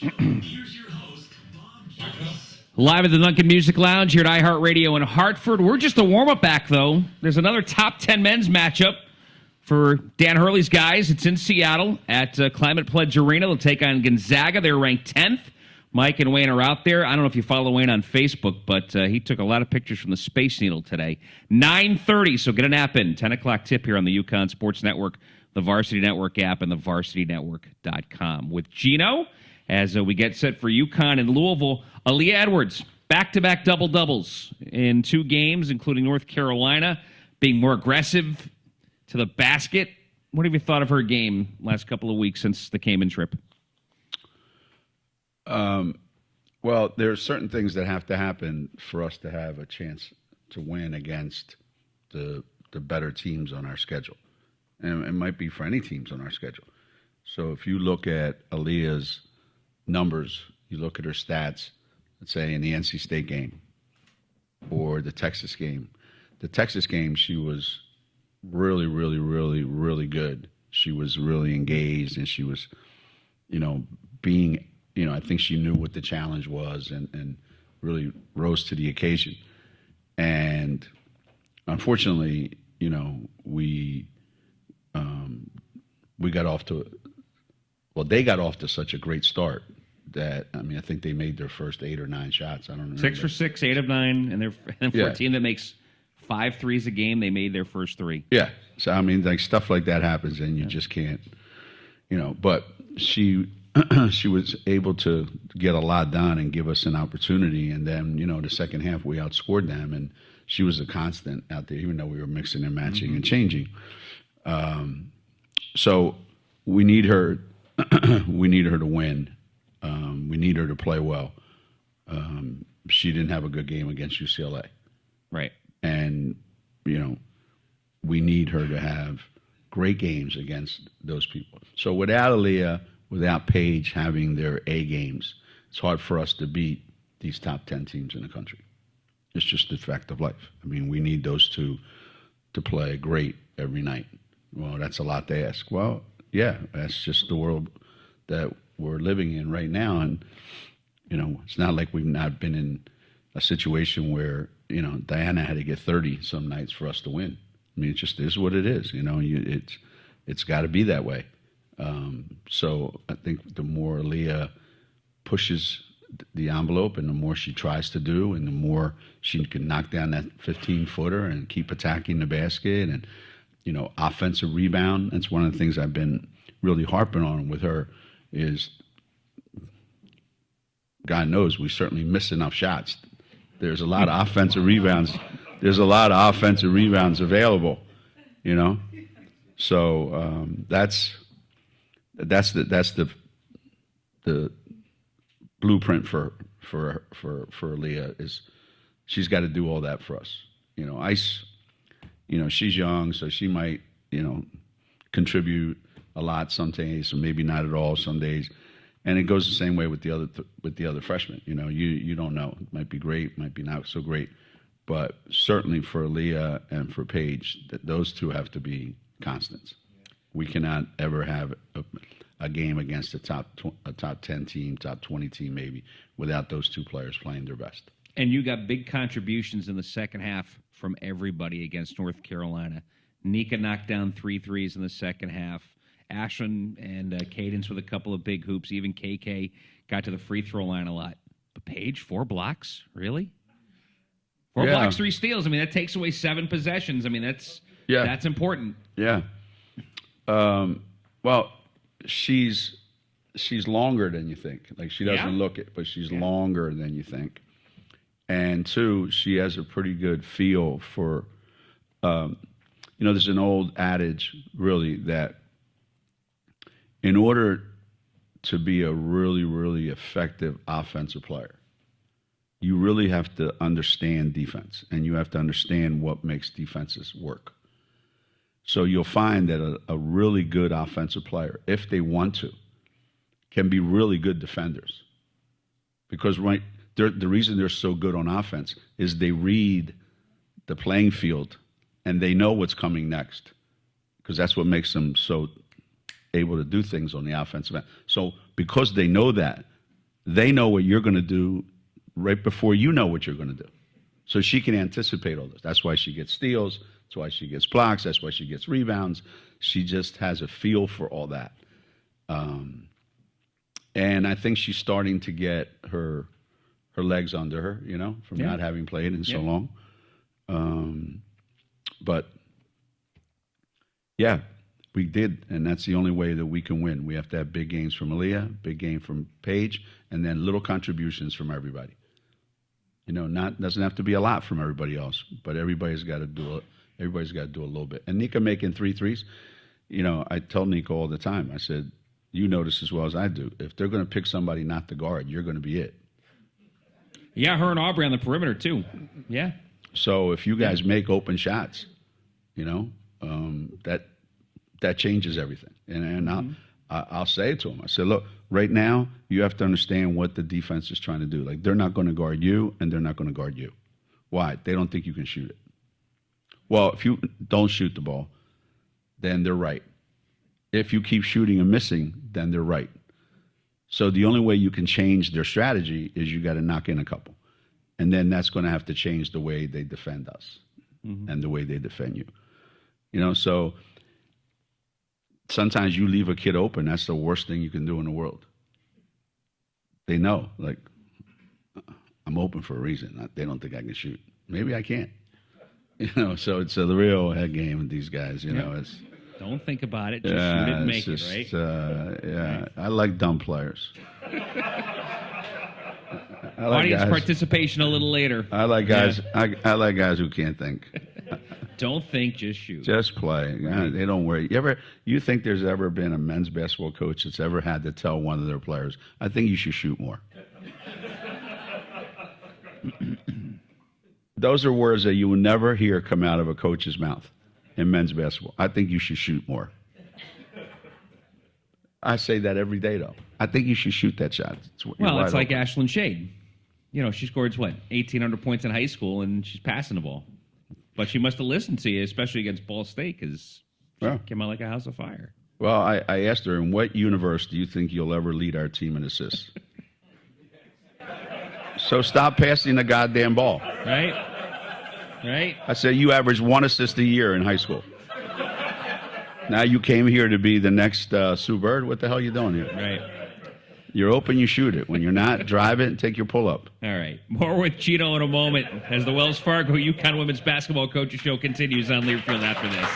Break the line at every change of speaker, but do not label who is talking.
Here's your host, Bob Jones.
Live at the Duncan Music Lounge here at iHeartRadio in Hartford. We're just a warm-up act, though. There's another top 10 men's matchup for Dan Hurley's guys. It's in Seattle at Climate Pledge Arena. They'll take on Gonzaga. They're ranked 10th. Mike and Wayne are out there. I don't know if you follow Wayne on Facebook, but he took a lot of pictures from the Space Needle today. 9:30, so get a nap in. 10 o'clock tip here on the UConn Sports Network, the Varsity Network app, and the VarsityNetwork.com. With Geno, as we get set for UConn in Louisville, Aaliyah Edwards, back-to-back double-doubles in 2 games, including North Carolina, being more aggressive to the basket. What have you thought of her game last couple of weeks since the Cayman trip?
Well, there are certain things that have to happen for us to have a chance to win against the better teams on our schedule. And it might be for any teams on our schedule. So if you look at Aaliyah's numbers, you look at her stats, let's say in the NC State game or the Texas game. The Texas game, she was really, really, really, really good. She was really engaged, and she was, being, I think she knew what the challenge was and really rose to the occasion. And unfortunately, we got off to, they got off to such a great start that, I think they made their first 8 or 9 shots. I don't know.
6 for 6, 8 of 9, and they're for a team that makes 5 threes a game, they made their first 3.
Yeah. So, stuff like that happens, and you just can't, but she was able to get a lot done and give us an opportunity. And then, the second half, we outscored them, and she was a constant out there, even though we were mixing and matching and changing. So we need her. We need her to win. We need her to play well. She didn't have a good game against UCLA.
Right.
And, we need her to have great games against those people. So without Aaliyah, without Paige having their A games, it's hard for us to beat these top 10 teams in the country. It's just the fact of life. We need those two to play great every night. Well, that's a lot to ask. Well, yeah, that's just the world that we're living in right now. And, it's not like we've not been in a situation where, Diana had to get 30 some nights for us to win. It just is what it is. It's got to be that way. So I think the more Aaliyah pushes the envelope and the more she tries to do and the more she can knock down that 15-footer and keep attacking the basket and, offensive rebound. That's one of the things I've been really harping on with her is, God knows, we certainly miss enough shots. There's a lot of offensive rebounds. There's a lot of offensive rebounds available, So that's the blueprint for Aaliyah is she's got to do all that for us. Ice, she's young, so she might, contribute a lot some days, or maybe not at all some days. And it goes the same way with the other freshmen. You don't know. It might be great, might be not so great. But certainly for Aaliyah and for Paige, those two have to be constants. We cannot ever have a game against a top 10 team, top 20 team maybe, without those two players playing their best.
And you got big contributions in the second half from everybody against North Carolina. Nika knocked down 3 threes in the second half. Ashlyn and Cadence with a couple of big hoops. Even KK got to the free throw line a lot. But Paige, 4 blocks? Really? 4 blocks, 3 steals. That takes away 7 possessions. That's important.
Yeah. Well, she's longer than you think. Like, she doesn't look it, but she's longer than you think. And 2, she has a pretty good feel for, there's an old adage, really, that in order to be a really, really effective offensive player, you really have to understand defense, and you have to understand what makes defenses work. So you'll find that a really good offensive player, if they want to, can be really good defenders. Because the reason they're so good on offense is they read the playing field and they know what's coming next, because that's what makes them so able to do things on the offensive end. So because they know that, they know what you're going to do right before you know what you're going to do. So she can anticipate all this. That's why she gets steals. That's why she gets blocks. That's why she gets rebounds. She just has a feel for all that. And I think she's starting to get her legs under her, from not having played in so long. But, yeah, we did, and that's the only way that we can win. We have to have big games from Aaliyah, big game from Paige, and then little contributions from everybody. Doesn't have to be a lot from everybody else, but everybody's got to do it. Everybody's got to do a little bit. And Nika making 3 threes, I tell Nika all the time. I said, you know this as well as I do. If they're going to pick somebody not to guard, you're going to be it.
Yeah, her and Aubrey on the perimeter too. Yeah.
So if you guys make open shots, that changes everything. And I'll say it to them. I said, look, right now you have to understand what the defense is trying to do. Like, they're not going to guard you, and they're not going to guard you. Why? They don't think you can shoot it. Well, if you don't shoot the ball, then they're right. If you keep shooting and missing, then they're right. So the only way you can change their strategy is you got to knock in a couple. And then that's going to have to change the way they defend us and the way they defend you. So sometimes you leave a kid open. That's the worst thing you can do in the world. They know, like, I'm open for a reason. They don't think I can shoot. Maybe I can't. So it's a real head game with these guys. It's
don't think about it. Just shoot it and make it, right?
Right. I like dumb players.
Audience participation a little later.
I like guys. Yeah. I like guys who can't think.
Don't think, just shoot.
Just play. Right. They don't worry. You think there's ever been a men's basketball coach that's ever had to tell one of their players, I think you should shoot more? Those are words that you will never hear come out of a coach's mouth in men's basketball. I think you should shoot more. I say that every day, though. I think you should shoot that shot.
It's like Ashlyn Shade. She scored, 1,800 points in high school, and she's passing the ball. But she must have listened to you, especially against Ball State, because she came out like a house of fire.
Well, I asked her, in what universe do you think you'll ever lead our team in assists? So stop passing the goddamn ball.
Right?
I said, you averaged 1 assist a year in high school. Now you came here to be the next Sue Bird? What the hell are you doing here?
Right.
You're open, you shoot it. When you're not, drive it and take your pull-up.
All right. More with Geno in a moment as the Wells Fargo UConn Women's Basketball Coaches Show continues on Learfield after this.